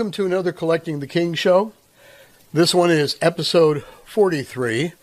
Welcome to another Collecting the King show. This one is episode 43,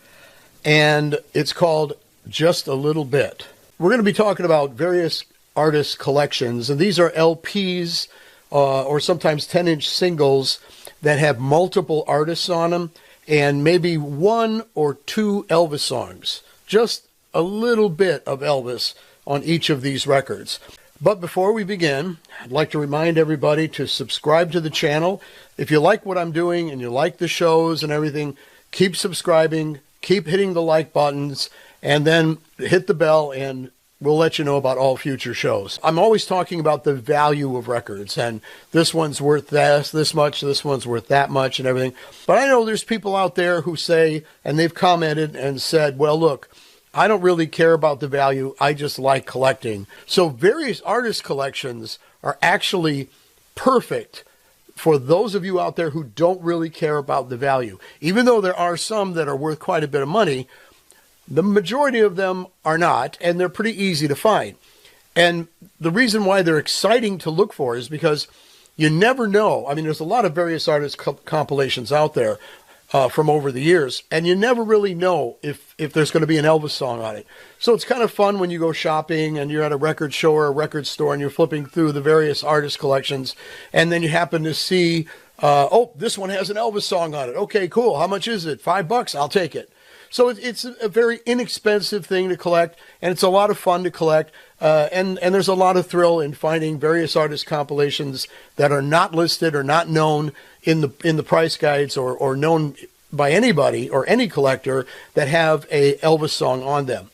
and it's called Just a Little Bit. We're going to be talking about various artist collections, and these are LPs or sometimes 10-inch singles that have multiple artists on them and maybe one or two Elvis songs. Just a little bit of Elvis on each of these records. But before we begin, I'd like to remind everybody to subscribe to the channel. If you like what I'm doing and you like the shows and everything, keep subscribing, keep hitting the like buttons, and then hit the bell and we'll let you know about all future shows. I'm always talking about the value of records, and this one's worth this much, this one's worth that much, and everything. But I know there's people out there who say, and they've commented and said, well, look, I don't really care about the value, I just like collecting. So various artist collections are actually perfect for those of you out there who don't really care about the value. Even though there are some that are worth quite a bit of money, the majority of them are not, and they're pretty easy to find. And the reason why they're exciting to look for is because you never know. I mean, there's a lot of various artist compilations out there from over the years, and you never really know if there's going to be an Elvis song on it. So it's kind of fun when you go shopping and you're at a record show or a record store and you're flipping through the various artist collections, and then you happen to see, oh, this one has an Elvis song on it. Okay, cool. How much is it? $5? I'll take it. So it's a very inexpensive thing to collect, and it's a lot of fun to collect, and there's a lot of thrill in finding various artist compilations that are not listed or not known in the price guides or known by anybody or any collector that have a Elvis song on them.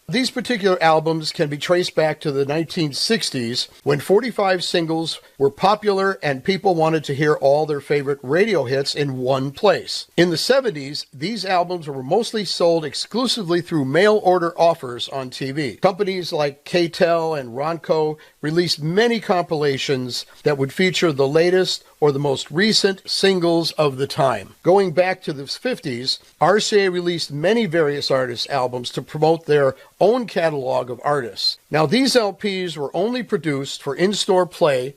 These particular albums can be traced back to the 1960s when 45 singles were popular and people wanted to hear all their favorite radio hits in one place. In the 70s, these albums were mostly sold exclusively through mail order offers on TV. Companies like K-tel and Ronco released many compilations that would feature the latest or the most recent singles of the time. Going back to the 50s, RCA released many various artists' albums to promote their own catalog of artists. Now, these LPs were only produced for in-store play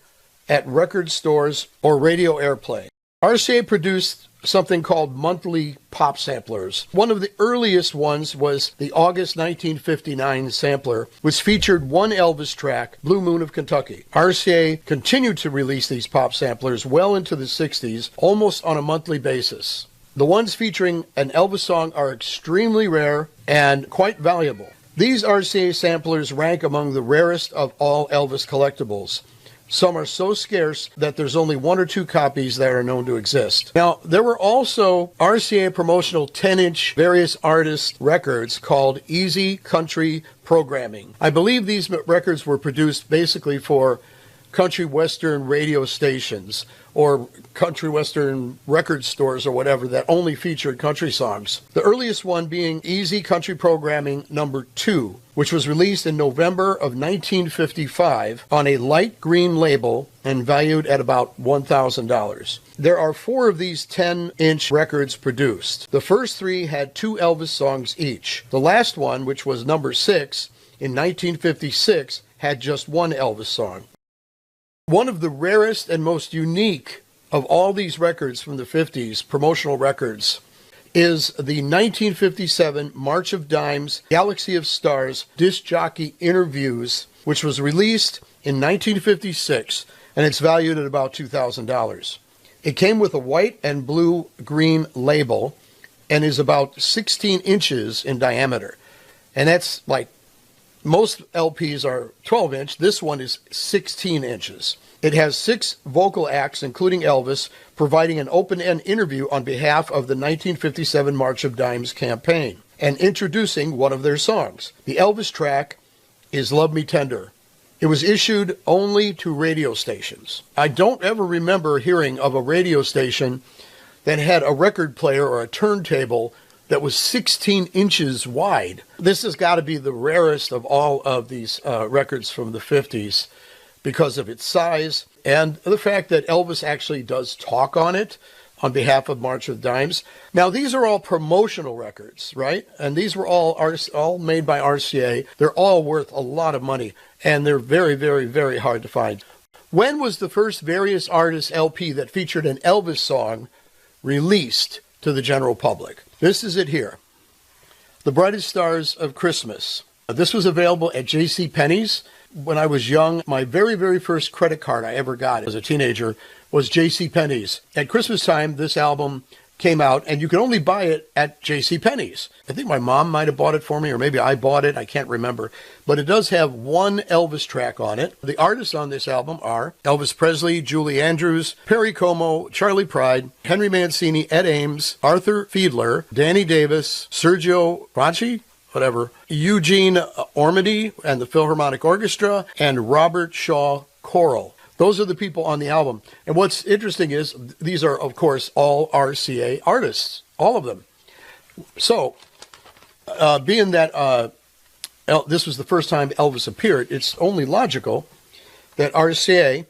at record stores or radio airplay. RCA produced something called monthly pop samplers. One of the earliest ones was the August 1959 sampler, which featured one Elvis track, Blue Moon of Kentucky. RCA continued to release these pop samplers well into the 60s, almost on a monthly basis. The ones featuring an Elvis song are extremely rare and quite valuable. These RCA samplers rank among the rarest of all Elvis collectibles. Some are so scarce that there's only one or two copies that are known to exist. Now, there were also RCA promotional 10-inch various artist records called Easy Country Programming. I believe these records were produced basically for country western radio stations or country western record stores or whatever that only featured country songs. The earliest one being Easy Country Programming number 2, which was released in November of 1955 on a light green label and valued at about $1,000. There are 4 of these 10-inch records produced. The first 3 had 2 Elvis songs each. The last one, which was number 6 in 1956, had just one Elvis song. One of the rarest and most unique of all these records from the 50s, Promotional Records, is the 1957 March of Dimes Galaxy of Stars disc jockey interviews, which was released in 1956, and it's valued at about $2,000. It came with a white and blue-green label and is about 16 inches in diameter. And that's like most LPs are 12-inch. This one is 16 inches. It has 6 vocal acts, including Elvis, providing an open-end interview on behalf of the 1957 March of Dimes campaign and introducing one of their songs. The Elvis track is Love Me Tender. It was issued only to radio stations. I don't ever remember hearing of a radio station that had a record player or a turntable that was 16 inches wide. This has got to be the rarest of all of these records from the 50s because of its size and the fact that Elvis actually does talk on it on behalf of March of Dimes. Now, these are all promotional records, right? And these were all made by RCA. They're all worth a lot of money, and they're very, very, very hard to find. When was the first Various Artists LP that featured an Elvis song released to the general public? This is it here. The Brightest Stars of Christmas. This was available at JCPenney's. When I was young, my very, very first credit card I ever got as a teenager was JCPenney's. At Christmas time, this album came out, and you could only buy it at JCPenney's. I think my mom might have bought it for me, or maybe I bought it. I can't remember. But it does have one Elvis track on it. The artists on this album are Elvis Presley, Julie Andrews, Perry Como, Charlie Pride, Henry Mancini, Ed Ames, Arthur Fiedler, Danny Davis, Sergio Franchi, whatever, Eugene Ormandy and the Philharmonic Orchestra, and Robert Shaw Choral. Those are the people on the album. And what's interesting is these are, of course, all RCA artists, all of them. So, being that this was the first time Elvis appeared, it's only logical that RCA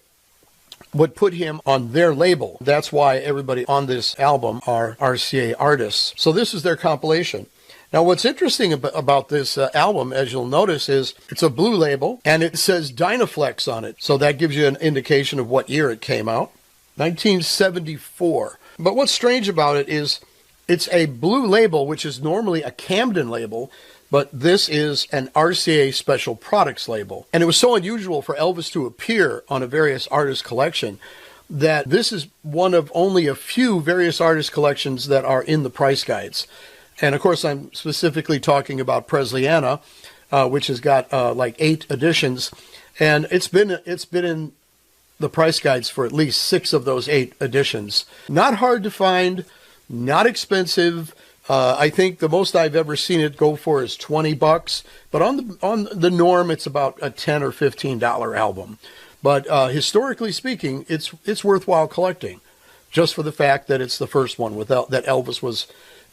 would put him on their label. That's why everybody on this album are RCA artists. So this is their compilation. Now, what's interesting about this album, as you'll notice, is it's a blue label, and it says Dynaflex on it. So that gives you an indication of what year it came out, 1974. But what's strange about it is it's a blue label, which is normally a Camden label, but this is an RCA Special Products label. And it was so unusual for Elvis to appear on a Various Artists collection that this is one of only a few Various Artists collections that are in the price guides. And, of course, I'm specifically talking about Presleyana, which has got like 8 editions. And it's been in the price guides for at least 6 of those 8 editions. Not hard to find, not expensive. I think the most I've ever seen it go for is $20. But on the norm, it's about a $10 or $15 album. But historically speaking, it's worthwhile collecting, just for the fact that it's the first one that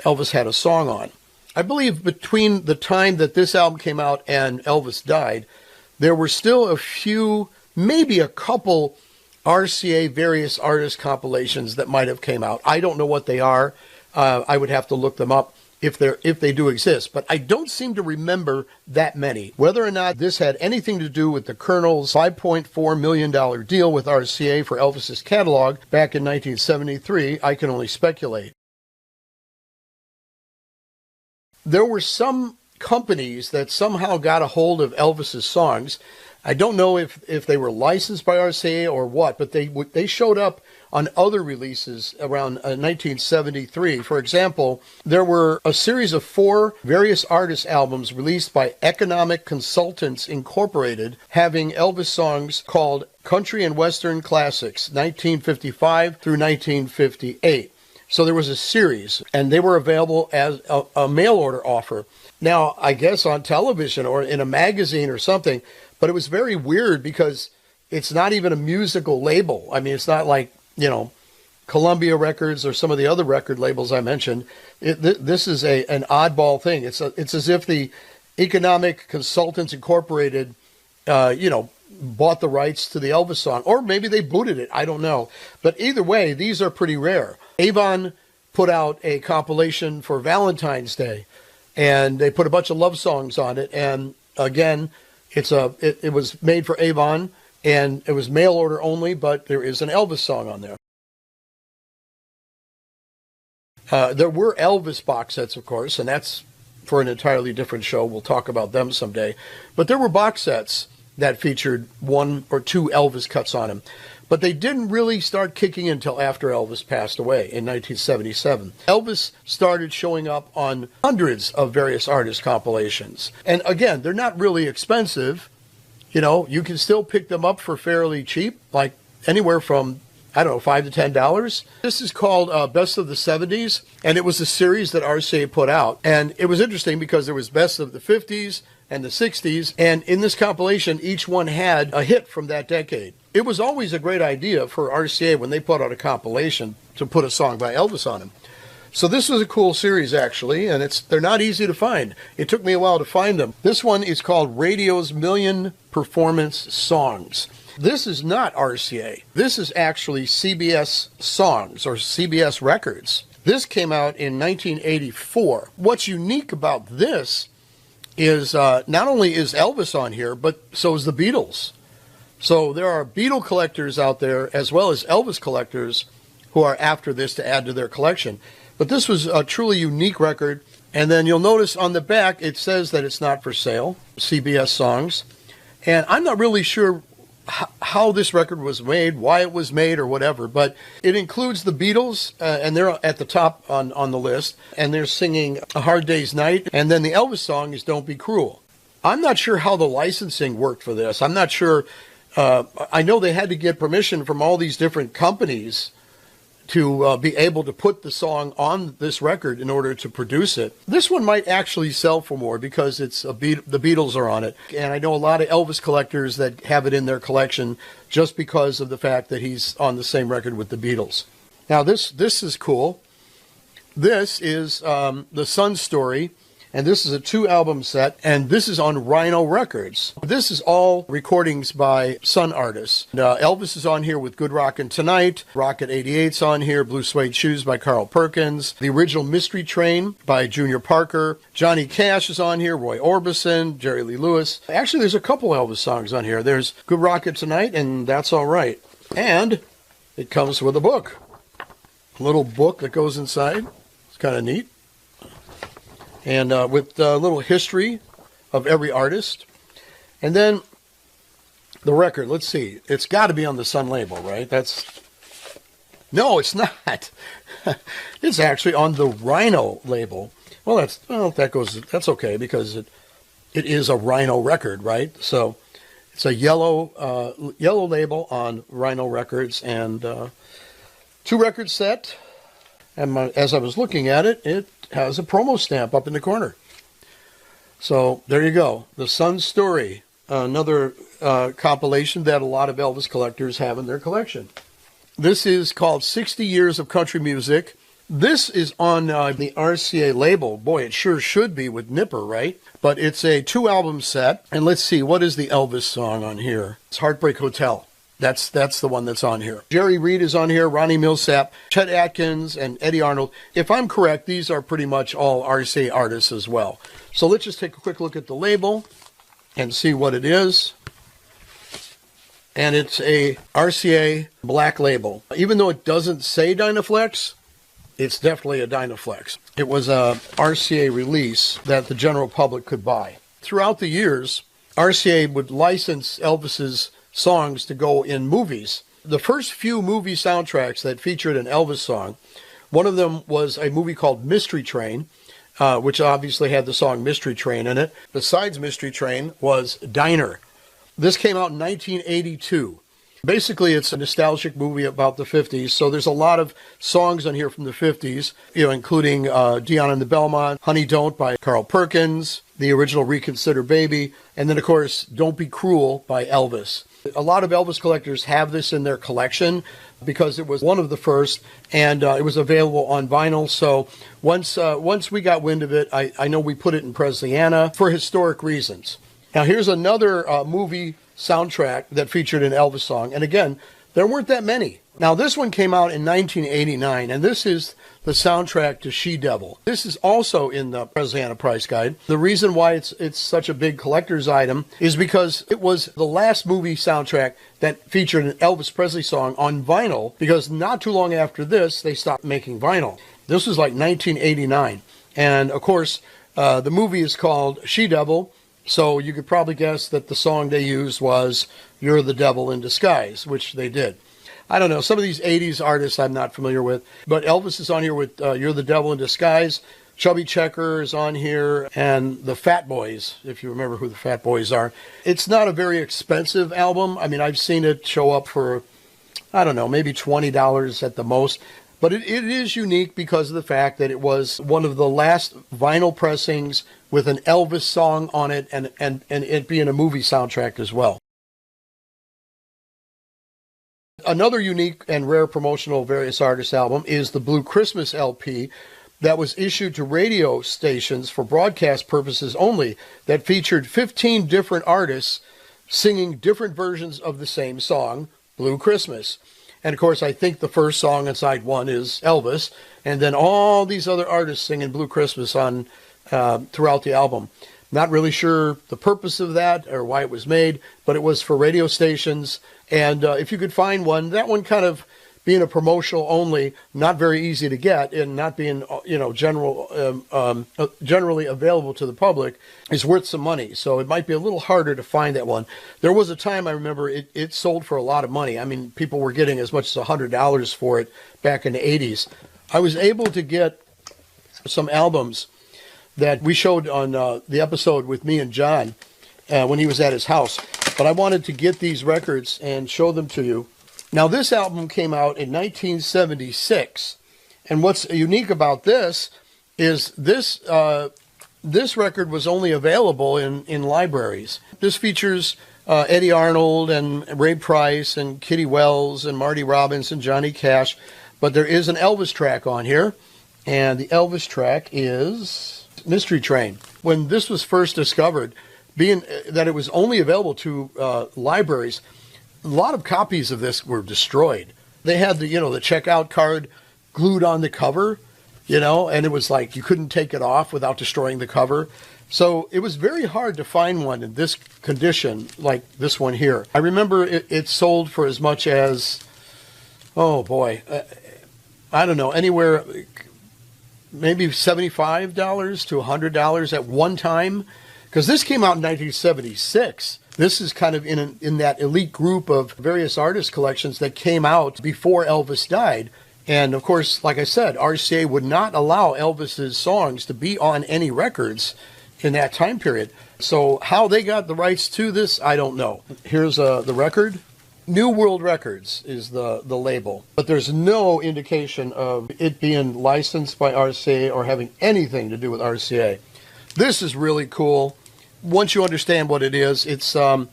Elvis had a song on. I believe between the time that this album came out and Elvis died, there were still a few, maybe a couple RCA Various Artists compilations that might have came out. I don't know what they are. I would have to look them up if they do exist. But I don't seem to remember that many. Whether or not this had anything to do with the Colonel's $5.4 million deal with RCA for Elvis's catalog back in 1973, I can only speculate. There were some companies that somehow got a hold of Elvis's songs. I don't know if they were licensed by RCA or what, but they showed up on other releases around 1973. For example, there were a series of 4 Various Artists albums released by Economic Consultants Incorporated, having Elvis songs called Country and Western Classics, 1955 through 1958. So there was a series, and they were available as a mail order offer. Now, I guess on television or in a magazine or something, but it was very weird because it's not even a musical label. I mean, it's not like, Columbia Records or some of the other record labels I mentioned. This is an oddball thing. It's as if the Economic Consultants Incorporated, bought the rights to the Elvis song, or maybe they booted it. I don't know. But either way, these are pretty rare. Avon put out a compilation for Valentine's Day, and they put a bunch of love songs on it. And again, it was made for Avon, and it was mail order only, but there is an Elvis song on there. There were Elvis box sets, of course, and that's for an entirely different show. We'll talk about them someday. But there were box sets that featured 1 or 2 Elvis cuts on them. But they didn't really start kicking until after Elvis passed away in 1977. Elvis started showing up on hundreds of Various Artists compilations. And again, they're not really expensive. You can still pick them up for fairly cheap, like anywhere from, $5 to $10. This is called Best of the 70s, and it was a series that RCA put out. And it was interesting because there was Best of the 50s and the 60s, and in this compilation, each one had a hit from that decade. It was always a great idea for RCA when they put out a compilation to put a song by Elvis on it. So this was a cool series, actually, and they're not easy to find. It took me a while to find them. This one is called Radio's Million Performance Songs. This is not RCA. This is actually CBS Songs or CBS Records. This came out in 1984. What's unique about this is not only is Elvis on here, but so is the Beatles. So there are Beatle collectors out there as well as Elvis collectors who are after this to add to their collection. But this was a truly unique record. And then you'll notice on the back it says that it's not for sale, CBS Songs. And I'm not really sure how this record was made, why it was made, or whatever, but it includes the Beatles, and they're at the top on the list, and they're singing A Hard Day's Night, and then the Elvis song is Don't Be Cruel. I'm not sure how the licensing worked for this. I'm not sure. I know they had to get permission from all these different companies to be able to put the song on this record in order to produce it. This one might actually sell for more because it's the Beatles are on it. And I know a lot of Elvis collectors that have it in their collection just because of the fact that he's on the same record with the Beatles. Now this is cool. This is The Sun Story, and this is a 2-album set, and this is on Rhino Records. This is all recordings by Sun artists. Elvis is on here with Good Rockin' Tonight, Rocket 88's on here, Blue Suede Shoes by Carl Perkins, the original Mystery Train by Junior Parker, Johnny Cash is on here, Roy Orbison, Jerry Lee Lewis. Actually, there's a couple Elvis songs on here. There's Good Rockin' Tonight and That's All Right. And it comes with a book. A little book that goes inside. It's kind of neat. And with a little history of every artist. And then the record, let's see. It's got to be on the Sun label, right? No, it's not. It's actually on the Rhino label. Well, that's okay because it is a Rhino record, right? So it's a yellow label on Rhino Records, and 2-record set. And as I was looking at it, it has a promo stamp up in the corner. So there you go. The Sun Story, another compilation that a lot of Elvis collectors have in their collection. This is called 60 Years of Country Music. This is on the RCA label. Boy, it sure should be with Nipper, right? But it's a 2-album set. And let's see, what is the Elvis song on here? It's Heartbreak Hotel. That's the one that's on here. Jerry Reed is on here, Ronnie Millsap, Chet Atkins, and Eddie Arnold. If I'm correct, these are pretty much all RCA artists as well. So let's just take a quick look at the label and see what it is. And it's a RCA black label. Even though it doesn't say Dynaflex, it's definitely a Dynaflex. It was a RCA release that the general public could buy. Throughout the years, RCA would license Elvis's songs to go in movies. The first few movie soundtracks that featured an Elvis song, one of them was a movie called Mystery Train, which obviously had the song Mystery Train in it. Besides Mystery Train was Diner. This came out in 1982. Basically, it's a nostalgic movie about the 50s, so there's a lot of songs on here from the 50s, including Dion and the Belmont, Honey Don't by Carl Perkins, the original Reconsider Baby, and then, of course, Don't Be Cruel by Elvis. A lot of Elvis collectors have this in their collection because it was one of the first, and it was available on vinyl. So once we got wind of it, I know we put it in Presliana for historic reasons. Now, here's another movie soundtrack that featured an Elvis song. And again, there weren't that many. Now, this one came out in 1989, and this is the soundtrack to She-Devil. This is also in the Presliana Price Guide. The reason why it's such a big collector's item is because it was the last movie soundtrack that featured an Elvis Presley song on vinyl, because not too long after this, they stopped making vinyl. This was like 1989. And, of course, the movie is called She-Devil, so you could probably guess that the song they used was You're the Devil in Disguise, which they did. I don't know, some of these 80s artists I'm not familiar with, but Elvis is on here with You're the Devil in Disguise. Chubby Checker is on here, and the Fat Boys, if you remember who the Fat Boys are. It's not a very expensive album. I mean, I've seen it show up for, I don't know, maybe $20 at the most. But it is unique because of the fact that it was one of the last vinyl pressings with an Elvis song on it, and it being a movie soundtrack as well. Another unique and rare promotional Various Artists album is the Blue Christmas LP that was issued to radio stations for broadcast purposes only, that featured 15 different artists singing different versions of the same song, Blue Christmas. And of course, I think the first song on side one is Elvis, and then all these other artists singing Blue Christmas on throughout the album. Not really sure the purpose of that or why it was made, but it was for radio stations. And if you could find one, that one kind of being a promotional only, not very easy to get, and not being, generally available to the public, is worth some money. So it might be a little harder to find that one. There was a time, I remember, it sold for a lot of money. I mean, people were getting as much as $100 for it back in the 80s. I was able to get some albums that we showed on the episode with me and John when he was at his house. But I wanted to get these records and show them to you. Now, this album came out in 1976. And what's unique about this is this record was only available in libraries. This features Eddie Arnold and Ray Price and Kitty Wells and Marty Robbins and Johnny Cash. But there is an Elvis track on here. And the Elvis track is Mystery Train. When this was first discovered, being that it was only available to libraries, a lot of copies of this were destroyed. They had the checkout card glued on the cover, and it was like you couldn't take it off without destroying the cover. So it was very hard to find one in this condition like this one here. I remember it sold for as much as, I don't know, anywhere maybe $75 to $100 at one time, because this came out in 1976. This is kind of in that elite group of various artist collections that came out before Elvis died. And of course, like I said, RCA would not allow Elvis's songs to be on any records in that time period. So how they got the rights to this, I don't know. Here's the record. New World Records is the label, but there's no indication of it being licensed by RCA or having anything to do with RCA. This is really cool. Once you understand what it is, it's the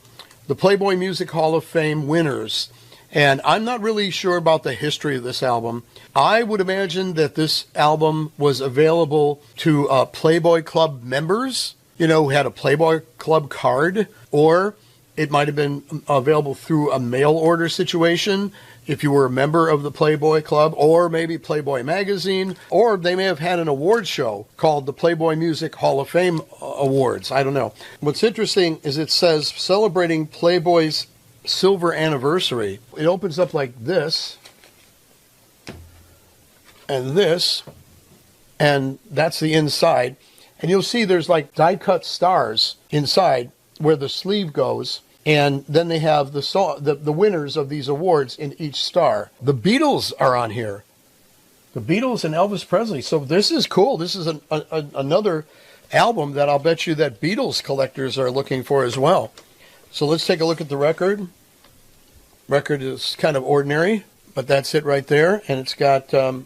Playboy Music Hall of Fame winners. And I'm not really sure about the history of this album. I would imagine that this album was available to Playboy Club members, who had a Playboy Club card, or it might have been available through a mail order situation if you were a member of the Playboy Club, or maybe Playboy Magazine, or they may have had an award show called the Playboy Music Hall of Fame Awards. I don't know. What's interesting is it says celebrating Playboy's silver anniversary. It opens up like this, and this, and that's the inside. And you'll see there's like die-cut stars inside where the sleeve goes. And then they have the winners of these awards in each star. The Beatles are on here. The Beatles and Elvis Presley. So this is cool. This is another album that I'll bet you that Beatles collectors are looking for as well. So let's take a look at the record. Record is kind of ordinary, but that's it right there. And it's got the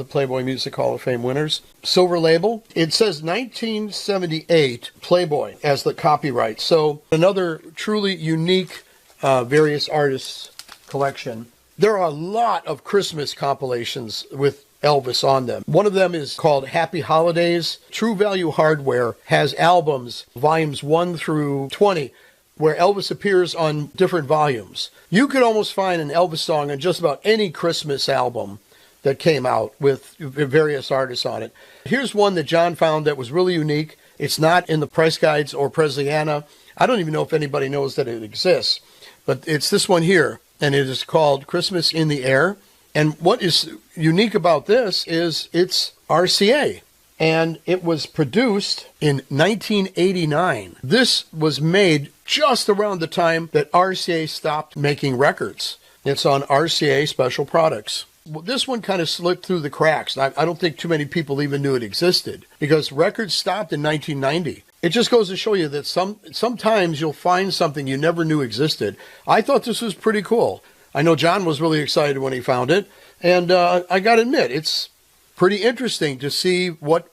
Playboy Music Hall of Fame winners. Silver label. It says 1978 Playboy as the copyright. So another truly unique Various Artists collection. There are a lot of Christmas compilations with Elvis on them. One of them is called Happy Holidays. True Value Hardware has albums, volumes 1 through 20, where Elvis appears on different volumes. You could almost find an Elvis song on just about any Christmas album that came out with various artists on it. Here's one that John found that was really unique. It's not in the price guides or Preziana. I don't even know if anybody knows that it exists, but it's this one here, and it is called Christmas in the Air. And what is unique about this is it's RCA. And it was produced in 1989. This was made just around the time that RCA stopped making records. It's on RCA Special Products. Well, this one kind of slipped through the cracks. I don't think too many people even knew it existed because records stopped in 1990. It just goes to show you that sometimes you'll find something you never knew existed. I thought this was pretty cool. I know John was really excited when he found it. And I got to admit, it's pretty interesting to see what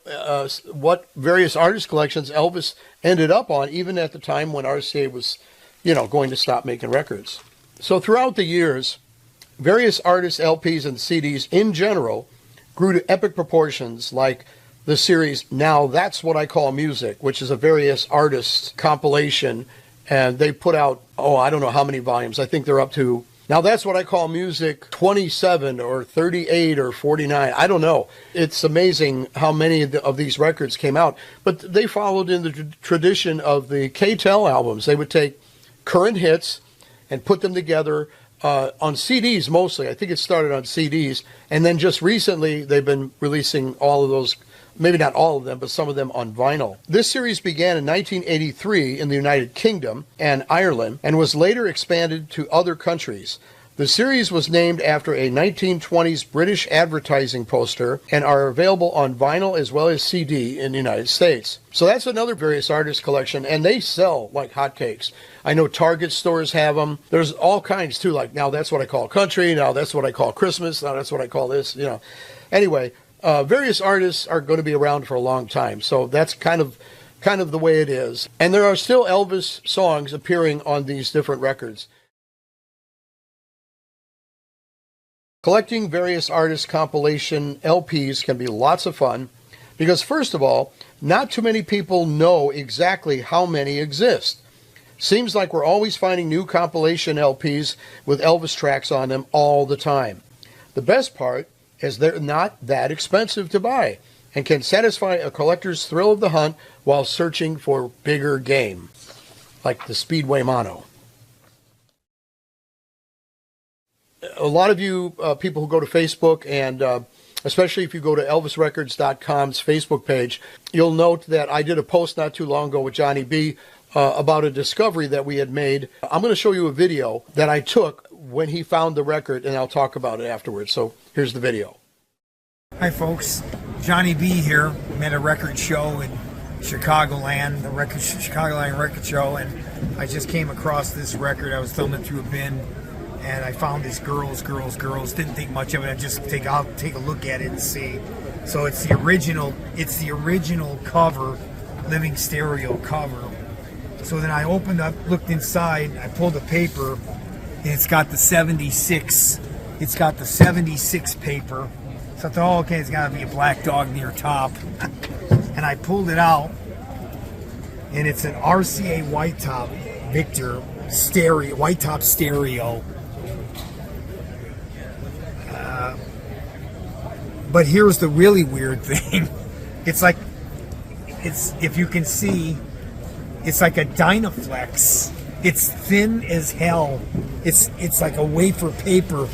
various artist collections Elvis ended up on, even at the time when RCA was, going to stop making records. So throughout the years, Various Artists LPs and CDs in general grew to epic proportions, like the series Now That's What I Call Music, which is a Various Artists compilation, and they put out, I don't know how many volumes. I think they're up to Now that's what I call music 27 or 38 or 49. I don't know. It's amazing how many of these records came out. But they followed in the tradition of the K-Tel albums. They would take current hits and put them together on CDs mostly. I think it started on CDs. And then just recently they've been releasing all of those, maybe not all of them, but some of them on vinyl. This series began in 1983 in the United Kingdom and Ireland and was later expanded to other countries. The series was named after a 1920s British advertising poster and are available on vinyl as well as CD in the United States. So that's another Various Artists collection, and they sell like hotcakes. I know Target stores have them. There's all kinds too, like now that's what I call country, now that's what I call Christmas, now that's what I call this, you know. Anyway, Various Artists are going to be around for a long time, so that's kind of the way it is. And there are still Elvis songs appearing on these different records. Collecting Various Artists compilation LPs can be lots of fun because, first of all, not too many people know exactly how many exist. Seems like we're always finding new compilation LPs with Elvis tracks on them all the time. The best part is they're not that expensive to buy and can satisfy a collector's thrill of the hunt while searching for bigger game, like the Speedway Mono. A lot of you people who go to Facebook, and especially if you go to ElvisRecords.com's Facebook page, you'll note that I did a post not too long ago with Johnny B about a discovery that we had made. I'm going to show you a video that I took when he found the record, and I'll talk about it afterwards. So here's the video. Hi folks, Johnny B here. I'm at a record show in Chicagoland, the Chicagoland Record Show, and I just came across this record. I was thumbing through a bin, and I found this Girls. Didn't think much of it. I'll take a look at it and see. So it's the original cover, living stereo cover. So then I opened up, looked inside, I pulled the paper, and it's got the 76. It's got the 76 paper. So I thought, oh, okay, it's got to be a black dog near top. And I pulled it out, and it's an RCA white top Victor stereo, white top stereo. But here's the really weird thing. It's if you can see, it's like a Dynaflex. It's thin as hell. It's like a wafer paper.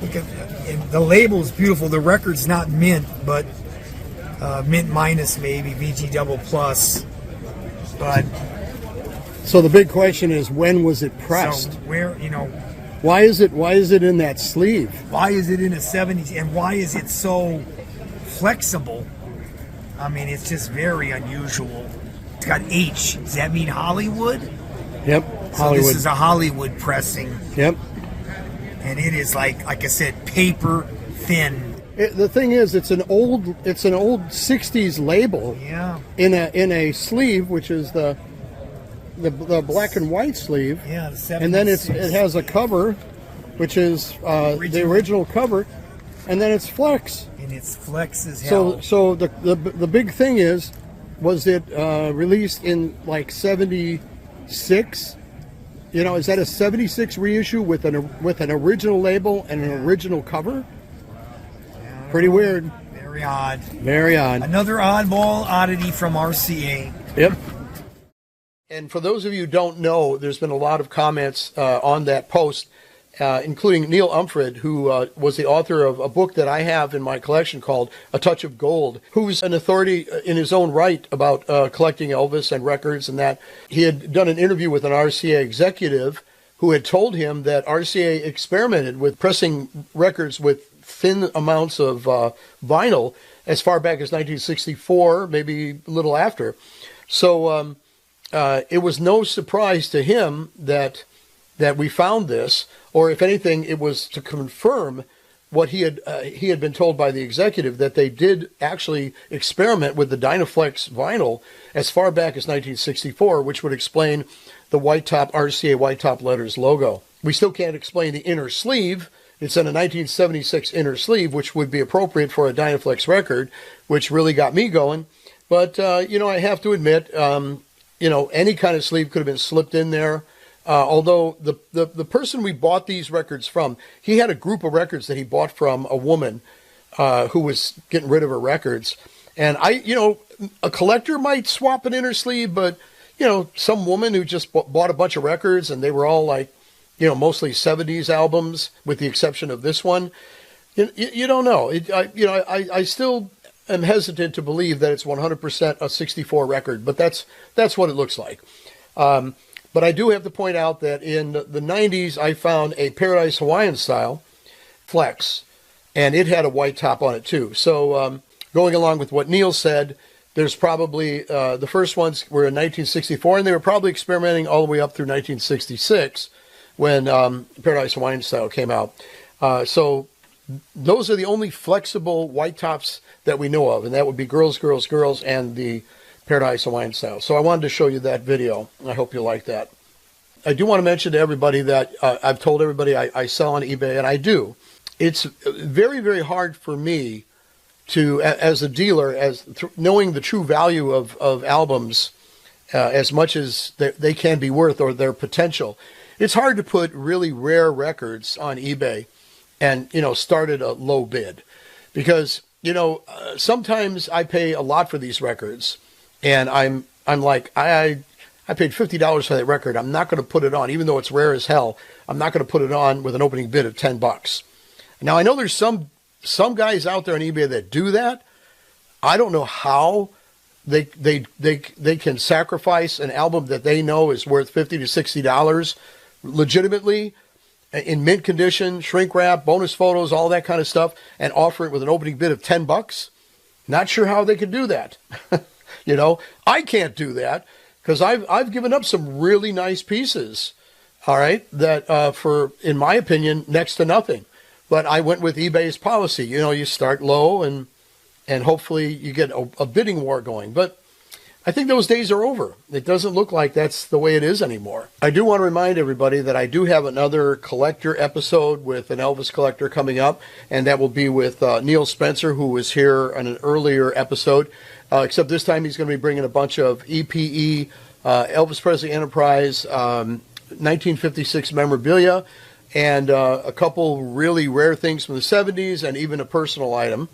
Look at, and the label is beautiful. The record's not mint, but mint minus maybe, VG double plus. But so the big question is, when was it pressed? So where, why is it in that sleeve? Why is it in a 70s, and why is it so flexible? I mean, it's just very unusual. It's got H. Does that mean Hollywood? Yep, Hollywood. So this is a Hollywood pressing. Yep. And it is like I said, paper thin. The thing is, it's an old '60s label. Yeah. In a sleeve, which is the black and white sleeve. Yeah, the 76. And then it has a cover, which is the original cover, and then it's flex. And it's flex as hell. So the big thing was it released in like '76? Is that a '76 reissue with an original label and an original cover? Pretty weird. Very odd. Very odd. Another oddball oddity from RCA. Yep. And for those of you who don't know, there's been a lot of comments on that post, including Neil Umfred, who was the author of a book that I have in my collection called A Touch of Gold, who's an authority in his own right about collecting Elvis and records and that. He had done an interview with an RCA executive who had told him that RCA experimented with pressing records with thin amounts of vinyl as far back as 1964, maybe a little after. So it was no surprise to him that we found this, or if anything, it was to confirm what he had been told by the executive, that they did actually experiment with the Dynaflex vinyl as far back as 1964, which would explain the white top RCA white top letters logo. We still can't explain the inner sleeve. It's in a 1976 inner sleeve, which would be appropriate for a Dynaflex record, which really got me going. But I have to admit, any kind of sleeve could have been slipped in there. Although the person we bought these records from, he had a group of records that he bought from a woman who was getting rid of her records. And a collector might swap it in her sleeve, but, some woman who just bought a bunch of records and they were all like, mostly 70s albums with the exception of this one. You don't know. I still am hesitant to believe that it's 100% a 64 record, but that's what it looks like. But I do have to point out that in the 90s, I found a Paradise Hawaiian style Flex, and it had a white top on it too. So going along with what Neil said, there's probably the first ones were in 1964, and they were probably experimenting all the way up through 1966 when Paradise Hawaiian style came out. So those are the only flexible white tops that we know of, and that would be Girls, Girls, Girls, and the Paradise Hawaiian style. So I wanted to show you that video. I hope you like that. I do want to mention to everybody that I've told everybody I sell on eBay, and I do. It's very, very hard for me to, as a dealer, knowing the true value of albums as much as they can be worth or their potential. It's hard to put really rare records on eBay and, start at a low bid because, sometimes I pay a lot for these records. And I'm like, I paid $50 for that record. I'm not going to put it on, even though it's rare as hell. I'm not going to put it on with an opening bid of $10. Now I know there's some guys out there on eBay that do that. I don't know how they can sacrifice an album that they know is worth $50 to $60 legitimately in mint condition, shrink wrap, bonus photos, all that kind of stuff, and offer it with an opening bid of $10. Not sure how they could do that. I can't do that because I've given up some really nice pieces, all right, that for, in my opinion, next to nothing. But I went with eBay's policy. You start low and hopefully you get a bidding war going. But I think those days are over. It doesn't look like that's the way it is anymore. I do want to remind everybody that I do have another collector episode with an Elvis collector coming up, and that will be with Neil Spencer, who was here on an earlier episode. Except this time he's going to be bringing a bunch of EPE, Elvis Presley Enterprise, 1956 memorabilia, and a couple really rare things from the 70s, and even a personal item.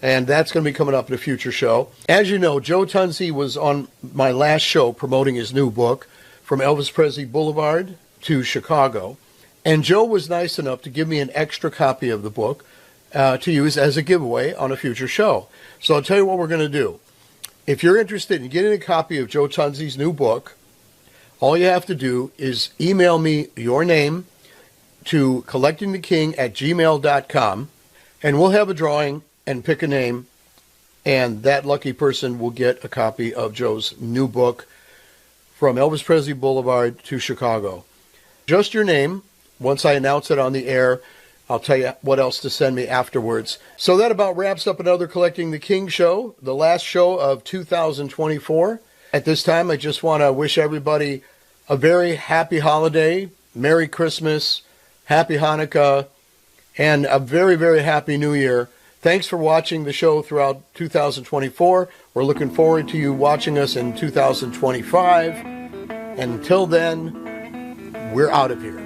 And that's going to be coming up in a future show. As you know, Joe Tunzi was on my last show promoting his new book, From Elvis Presley Boulevard to Chicago. And Joe was nice enough to give me an extra copy of the book to use as a giveaway on a future show. So I'll tell you what we're going to do. If you're interested in getting a copy of Joe Tunzi's new book, all you have to do is email me your name to collectingtheking@gmail.com, and we'll have a drawing and pick a name, and that lucky person will get a copy of Joe's new book, From Elvis Presley Boulevard to Chicago. Just your name. Once I announce it on the air, I'll tell you what else to send me afterwards. So that about wraps up another Collecting the King show, the last show of 2024. At this time, I just want to wish everybody a very happy holiday, Merry Christmas, Happy Hanukkah, and a very, very happy New Year. Thanks for watching the show throughout 2024. We're looking forward to you watching us in 2025. And until then, we're out of here.